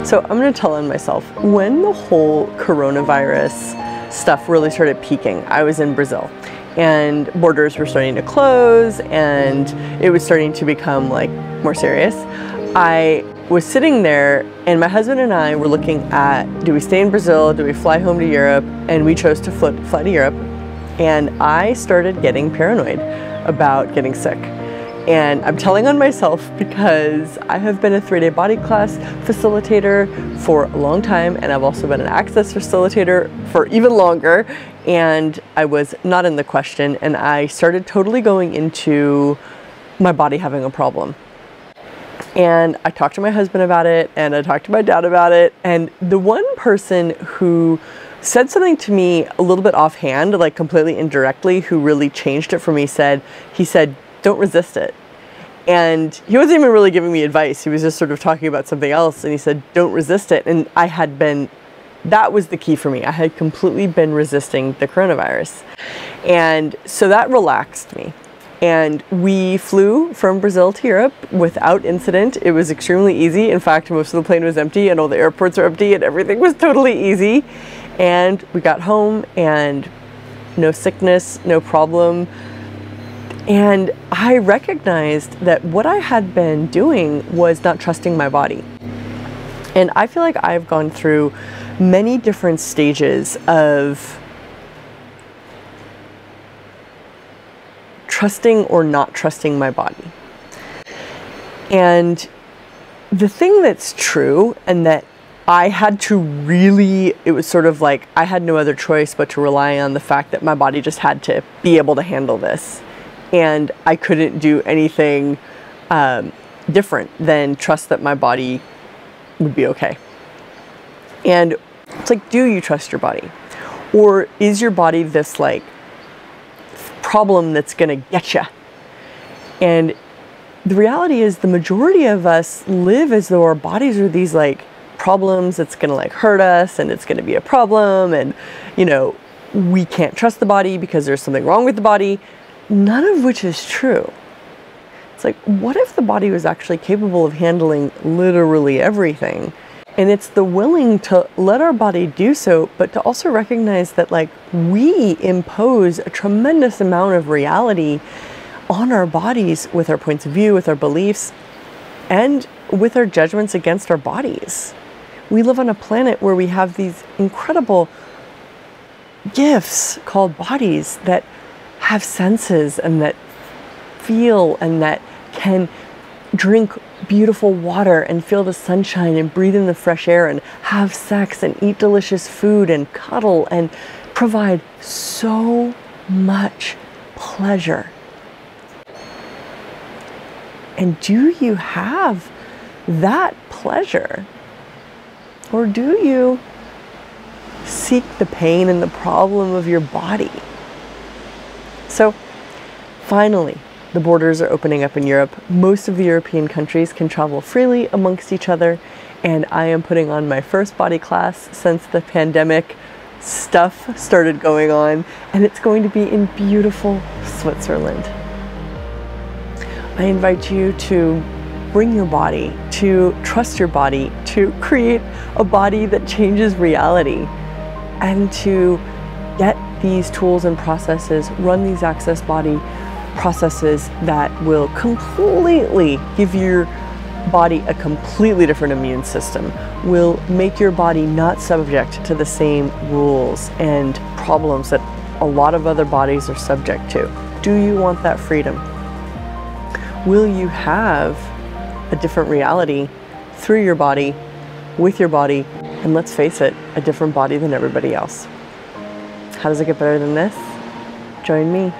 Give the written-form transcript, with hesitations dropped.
So I'm going to tell on myself. When the whole coronavirus stuff really started peaking, I was in Brazil and borders were starting to close and it was starting to become like more serious. I was sitting there and my husband and I were looking at, do we stay in Brazil? Do we fly home to Europe? And we chose to fly to Europe. And I started getting paranoid about getting sick. And I'm telling on myself because I have been a 3-day body class facilitator for a long time, and I've also been an access facilitator for even longer, and I was not in the question, and I started totally going into my body having a problem. And I talked to my husband about it, and I talked to my dad about it, and the one person who said something to me a little bit offhand, like completely indirectly, who really changed it for me, he said, don't resist it. And he wasn't even really giving me advice. He was just sort of talking about something else. And he said, don't resist it. And that was the key for me. I had completely been resisting the coronavirus. And so that relaxed me. And we flew from Brazil to Europe without incident. It was extremely easy. In fact, most of the plane was empty and all the airports were empty and everything was totally easy. And we got home and no sickness, no problem. And I recognized that what I had been doing was not trusting my body. And I feel like I've gone through many different stages of trusting or not trusting my body. And the thing that's true, and that I had to really, it was sort of like I had no other choice but to rely on the fact that my body just had to be able to handle this. And I couldn't do anything different than trust that my body would be okay. And it's like, do you trust your body? Or is your body this like problem that's gonna get you? And the reality is the majority of us live as though our bodies are these like problems that's gonna like hurt us, and it's gonna be a problem, and you know, we can't trust the body because there's something wrong with the body. None of which is true. It's like, what if the body was actually capable of handling literally everything? And it's the willing to let our body do so, but to also recognize that like we impose a tremendous amount of reality on our bodies with our points of view, with our beliefs, and with our judgments against our bodies. We live on a planet where we have these incredible gifts called bodies that have senses and that feel and that can drink beautiful water and feel the sunshine and breathe in the fresh air and have sex and eat delicious food and cuddle and provide so much pleasure. And do you have that pleasure? Or do you seek the pain and the problem of your body? So finally, the borders are opening up in Europe. Most of the European countries can travel freely amongst each other, and I am putting on my first body class since the pandemic stuff started going on, and it's going to be in beautiful Switzerland. I invite you to bring your body, to trust your body, to create a body that changes reality, and to get these tools and processes, run these access body processes that will completely give your body a completely different immune system, will make your body not subject to the same rules and problems that a lot of other bodies are subject to. Do you want that freedom? Will you have a different reality through your body, with your body, and let's face it, a different body than everybody else? How does it get better than this? Join me.